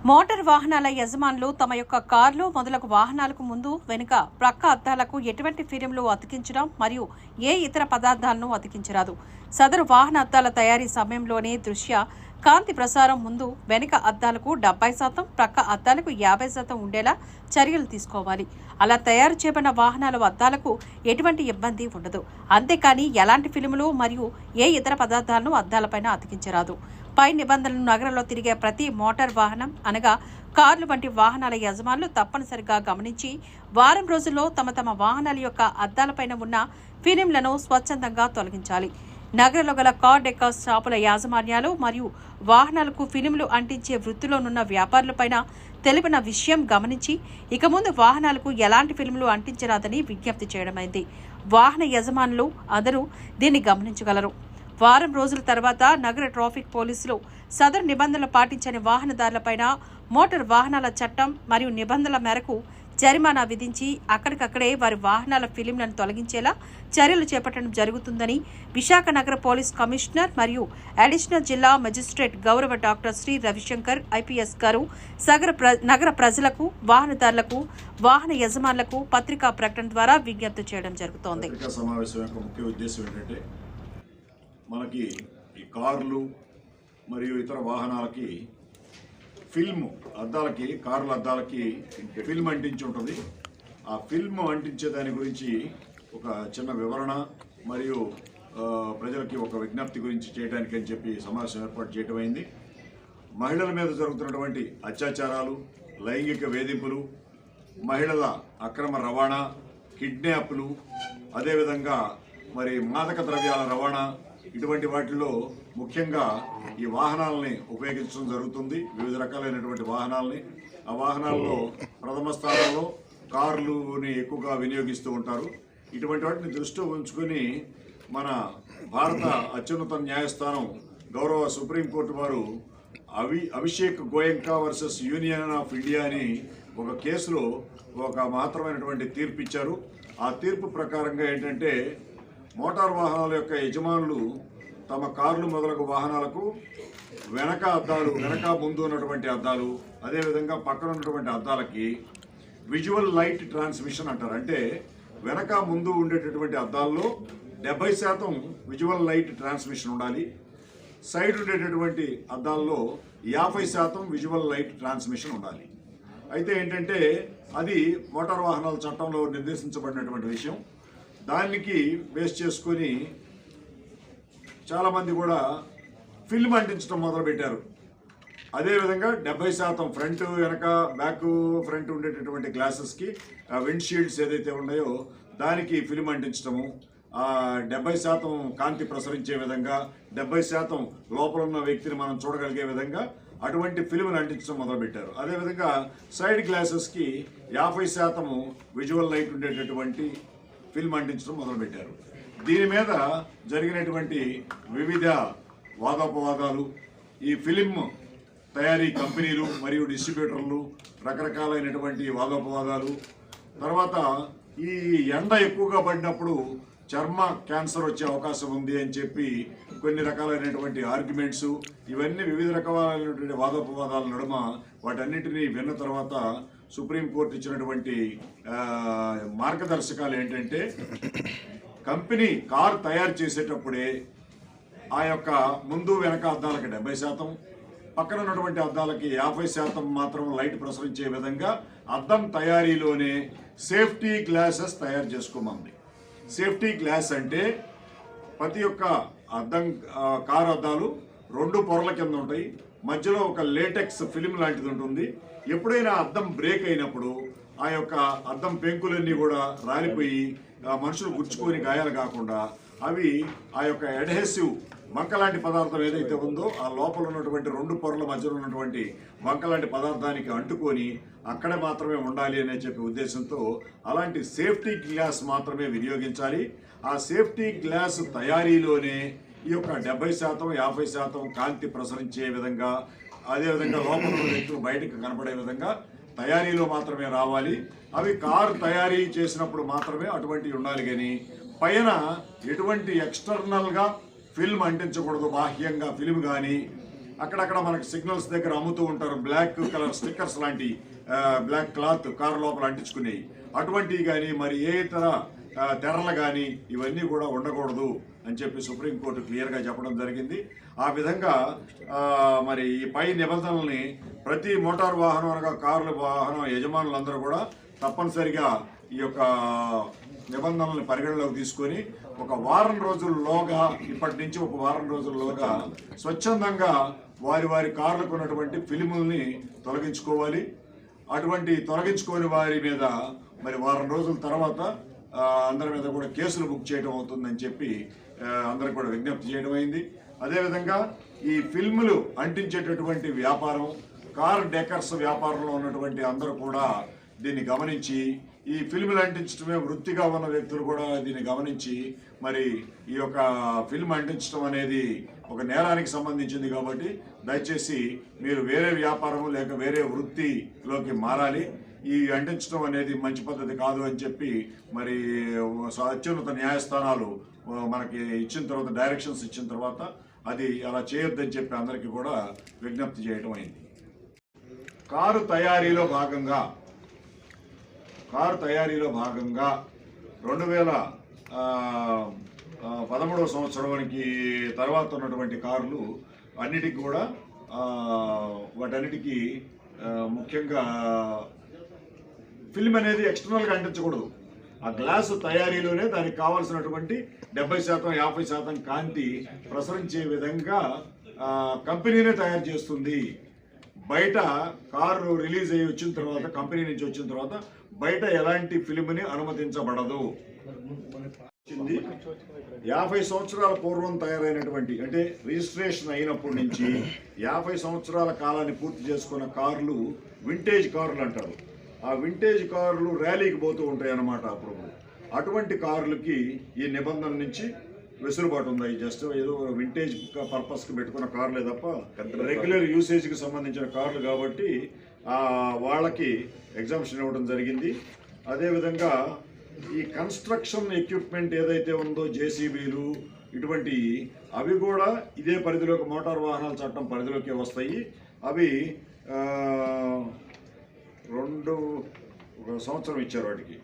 Motor వాహనాల యజమానులు తమ యొక్క కార్లు మొదలగు వాహనాలకు ముందు వెనుక ప్రక్క అద్దాలకు ఎటువంటి ఫిలింలు అతికించడం మరియు ఏ ఇతర పదార్థాలను అతికించరాదు. సదరు వాహన అద్దాల తయారీ సమయంలోనే దృశ్య కాంతి ప్రసారం ముందు వెనుక అద్దాలకు 70%, ప్రక్క అద్దాలకు 50% ఉండేలా చర్యలు తీసుకోవాలి. అలా తయారు చేయబడిన వాహనాల అద్దాలకు ఎటువంటి ఇబ్బంది ఉండదు. అంతేకాని ఎలాంటి ఫిలిములు మరియు ఏ ఇతర పదార్థాలను అద్దాలపైన అతికించరాదు. పై నిబంధనలను నగరంలో తిరిగే ప్రతి మోటార్ వాహనం అనగా కార్లు వంటి వాహనాల యజమానులు తప్పనిసరిగా గమనించి వారం రోజుల్లో తమ వాహనాల యొక్క అద్దాలపైన ఉన్న ఫిలింలను స్వచ్ఛందంగా తొలగించాలి. నగరంలో గల కార్ డెక్కర్ షాపుల యాజమాన్యాలు మరియు వాహనాలకు ఫిలింలు అంటించే వృత్తిలోనున్న వ్యాపారులపైన తెలిపిన విషయం గమనించి ఇక ముందు వాహనాలకు ఎలాంటి ఫిలింలు అంటించరాదని విజ్ఞప్తి చేయడమైంది. వాహన యజమానులు అందరూ దీన్ని గమనించగలరు. వారం రోజుల తర్వాత నగర ట్రాఫిక్ పోలీసులు సదరు నిబంధనలు పాటించని వాహనదారులపైన మోటార్ వాహనాల చట్టం మరియు నిబంధనల మేరకు జరిమానా విధించి అక్కడికక్కడే వారి వాహనాల ఫిలింలను తొలగించేలా చర్యలు చేపట్టడం జరుగుతుందని విశాఖ నగర పోలీస్ కమిషనర్ మరియు అడిషనల్ జిల్లా మెజిస్ట్రేట్ గౌరవ డాక్టర్ శ్రీ రవిశంకర్ ఐపీఎస్ గారు నగర ప్రజలకు, వాహనదారులకు, వాహన యజమానులకు పత్రికా ప్రకటన ద్వారా విజ్ఞప్తి చేయడం జరుగుతోంది. మనకి ఈ కార్లు మరియు ఇతర వాహనాలకి ఫిల్మ్ అద్దాలకి, కార్ల అద్దాలకి ఫిల్మ్ అంటించి ఉంటుంది. ఆ ఫిల్మ్ అంటించే దాని గురించి ఒక చిన్న వివరణ మరియు ప్రజలకి ఒక విజ్ఞప్తి గురించి చేయడానికి అని చెప్పి సమావేశం ఏర్పాటు చేయడం అయింది. మహిళల మీద జరుగుతున్నటువంటి అత్యాచారాలు, లైంగిక వేధింపులు, మహిళల అక్రమ రవాణా, కిడ్నాప్లు, అదేవిధంగా మరి మాదక ద్రవ్యాల రవాణా, ఇటువంటి వాటిల్లో ముఖ్యంగా ఈ వాహనాలని ఉపయోగించడం జరుగుతుంది. వివిధ రకాలైనటువంటి వాహనాలని, ఆ వాహనాల్లో ప్రథమ స్థానంలో కార్లుని ఎక్కువగా వినియోగిస్తూ ఉంటారు. ఇటువంటి వాటిని దృష్టిలో ఉంచుకొని మన భారత అత్యున్నత న్యాయస్థానం గౌరవ సుప్రీంకోర్టు వారు Abhishek Goenka versus union of India అని ఒక కేసులో ఒక మహత్తరమైనటువంటి తీర్పు ఇచ్చారు. ఆ తీర్పు ప్రకారంగా ఏంటంటే, మోటార్ వాహనాల యొక్క యజమానులు తమ కార్లు మొదలగు వాహనాలకు వెనక అద్దాలు, వెనక ముందు ఉన్నటువంటి అద్దాలు, అదేవిధంగా పక్కన ఉన్నటువంటి అద్దాలకి విజువల్ లైట్ ట్రాన్స్మిషన్ అంటారు. అంటే వెనక ముందు ఉండేటటువంటి అద్దాల్లో 70% విజువల్ లైట్ ట్రాన్స్మిషన్ ఉండాలి. సైడ్ ఉండేటటువంటి అద్దాల్లో 50% విజువల్ లైట్ ట్రాన్స్మిషన్ ఉండాలి. అయితే ఏంటంటే, అది మోటార్ వాహనాల చట్టంలో నిర్దేశించబడినటువంటి విషయం. దానికి బేస్ చేసుకొని చాలామంది కూడా ఫిల్మ్ అంటించడం మొదలుపెట్టారు. అదేవిధంగా 70% ఫ్రంట్, వెనక, బ్యాక్, ఫ్రంట్ ఉండేటటువంటి గ్లాసెస్కి విండ్షీల్డ్స్ ఏదైతే ఉన్నాయో దానికి ఫిల్మ్ అంటించడము, 70% కాంతి ప్రసరించే విధంగా, 70% లోపల ఉన్న వ్యక్తిని మనం చూడగలిగే విధంగా అటువంటి ఫిల్మ్ని అంటించడం మొదలుపెట్టారు. అదేవిధంగా సైడ్ గ్లాసెస్కి 50% విజువల్ లైట్ ఉండేటటువంటి ఫిల్మ్ అంటించడం మొదలుపెట్టారు. దీని మీద జరిగినటువంటి వివిధ వాదోపవాదాలు, ఈ ఫిలిం తయారీ కంపెనీలు మరియు డిస్ట్రిబ్యూటర్లు రకరకాలైనటువంటి వాదోపవాదాలు, తర్వాత ఈ ఎండ ఎక్కువగా పడినప్పుడు చర్మ క్యాన్సర్ వచ్చే అవకాశం ఉంది అని చెప్పి కొన్ని రకాలైనటువంటి ఆర్గ్యుమెంట్స్, ఇవన్నీ వివిధ రకాలైనటువంటి వాదోపవాదాల నడుమ వాటన్నిటినీ విన్న తర్వాత సుప్రీంకోర్టు ఇచ్చినటువంటి మార్గదర్శకాలు ఏంటంటే, కంపెనీ కారు తయారు చేసేటప్పుడే ఆ యొక్క ముందు వెనక అద్దాలకి 70%, పక్కన ఉన్నటువంటి అద్దాలకి 50% మాత్రం లైట్ ప్రసరించే విధంగా అద్దం తయారీలోనే సేఫ్టీ గ్లాసెస్ తయారు చేసుకోమంది. సేఫ్టీ గ్లాస్ అంటే ప్రతి ఒక్క అద్దం, కారు అద్దాలు 2 పొరల కింద ఉంటాయి. మధ్యలో ఒక లేటెక్స్ ఫిలిం లాంటిది ఉంటుంది. ఎప్పుడైనా అద్దం బ్రేక్ అయినప్పుడు ఆ యొక్క అద్దం పెంకులన్నీ కూడా రాలిపోయి మనుషులు గుచ్చుకొని గాయాలు కాకుండా అవి ఆ యొక్క అడ్హెసివ్ వంక లాంటి పదార్థం ఏదైతే ఉందో ఆ లోపల ఉన్నటువంటి 2 పొరల మధ్యలో ఉన్నటువంటి వంక లాంటి పదార్థానికి అంటుకొని అక్కడే మాత్రమే ఉండాలి అనే చెప్పే ఉద్దేశంతో అలాంటి సేఫ్టీ గ్లాస్ మాత్రమే వినియోగించాలి. ఆ సేఫ్టీ గ్లాస్ తయారీలోనే ఈ యొక్క 70%, 50% కాంతి ప్రసరించే విధంగా, అదేవిధంగా లోపల ఉన్న వ్యక్తులు బయటకు కనపడే విధంగా తయారీలో మాత్రమే రావాలి. అవి కారు తయారీ చేసినప్పుడు మాత్రమే అటువంటివి ఉండాలి. కానీ పైన ఎటువంటి ఎక్స్టర్నల్గా ఫిల్మ్ అంటించకూడదు. బాహ్యంగా ఫిల్మ్ కానీ అక్కడక్కడ మనకి సిగ్నల్స్ దగ్గర అమ్ముతూ ఉంటారు బ్లాక్ కలర్ స్టిక్కర్స్ లాంటి బ్లాక్ క్లాత్ కారు లోపల అంటించుకునేవి. అటువంటివి కానీ మరి ఏ ఇతర తెరలు కానీ ఇవన్నీ కూడా ఉండకూడదు అని చెప్పి సుప్రీంకోర్టు క్లియర్గా చెప్పడం జరిగింది. ఆ విధంగా మరి ఈ పై నిబంధనల్ని ప్రతి మోటార్ వాహనం అనగా కార్ల వాహనం యజమానులందరూ కూడా తప్పనిసరిగా ఈ యొక్క నిబంధనలను పరిగణలోకి తీసుకొని ఒక వారం రోజుల్లోగా, ఇప్పటి నుంచి ఒక వారం రోజుల్లోగా స్వచ్ఛందంగా వారి వారి కార్లకు ఉన్నటువంటి ఫిల్ముల్ని తొలగించుకోవాలి. అటువంటి తొలగించుకోని వారి మీద మరి వారం రోజుల తర్వాత అందరి మీద కూడా కేసులు బుక్ చేయడం అవుతుందని చెప్పి అందరికి కూడా విజ్ఞప్తి చేయడం అయింది. అదేవిధంగా ఈ ఫిల్ములు అంటించేటటువంటి వ్యాపారం, కార్ డెకర్స్ వ్యాపారంలో ఉన్నటువంటి అందరూ కూడా దీన్ని గమనించి, ఈ ఫిల్ములు అంటించడమే వృత్తిగా ఉన్న వ్యక్తులు కూడా దీన్ని గమనించి మరి ఈ యొక్క ఫిల్మ్ అంటించడం అనేది ఒక నేరానికి సంబంధించింది కాబట్టి దయచేసి మీరు వేరే వ్యాపారము లేక వేరే వృత్తిలోకి మారాలి. ఈ అంటించడం అనేది మంచి పద్ధతి కాదు అని చెప్పి మరి అత్యున్నత న్యాయస్థానాలు మనకి ఇచ్చిన తర్వాత, డైరెక్షన్స్ ఇచ్చిన తర్వాత అది అలా చేయొద్దని చెప్పి అందరికీ కూడా విజ్ఞప్తి చేయడం అయింది. కారు తయారీలో భాగంగా 2013 సంవత్సరానికి తర్వాత ఉన్నటువంటి కార్లు అన్నిటికీ కూడా వాటన్నిటికీ ముఖ్యంగా ఫిల్మ్ అనేది ఎక్స్టర్నల్గా అంటించకూడదు. ఆ గ్లాసు తయారీలోనే దానికి కావాల్సినటువంటి 70%, 50% కాంతి ప్రసరించే విధంగా కంపెనీనే తయారు చేస్తుంది. బయట కారు రిలీజ్ అయ్యి వచ్చిన తర్వాత, కంపెనీ నుంచి వచ్చిన తర్వాత బయట ఎలాంటి ఫిల్మ్ని అనుమతించబడదు. 50 సంవత్సరాల పూర్వం తయారైనటువంటి, అంటే రిజిస్ట్రేషన్ అయినప్పటి నుంచి 50 సంవత్సరాల కాలాన్ని పూర్తి చేసుకున్న కార్లు వింటేజ్ కార్లు అంటారు. ఆ వింటేజ్ కార్లు ర్యాలీకి పోతూ ఉంటాయి అన్నమాట. అప్పుడు అటువంటి కార్లకి ఈ నిబంధన నుంచి వెసులుబాటు ఉంది. జస్ట్ ఏదో వింటేజ్ పర్పస్కి పెట్టుకున్న కార్లే తప్ప రెగ్యులర్ యూసేజ్కి సంబంధించిన కార్లు కాబట్టి వాళ్ళకి ఎగ్జామ్షన్ ఇవ్వడం జరిగింది. అదేవిధంగా ఈ కన్స్ట్రక్షన్ ఎక్విప్మెంట్ ఏదైతే ఉందో, జేసీబీలు ఇటువంటి, అవి కూడా ఇదే పరిధిలోకి, మోటార్ వాహనాల చట్టం పరిధిలోకి వస్తాయి. అవి 2 సంవత్సరం ఇచ్చారు వాటికి.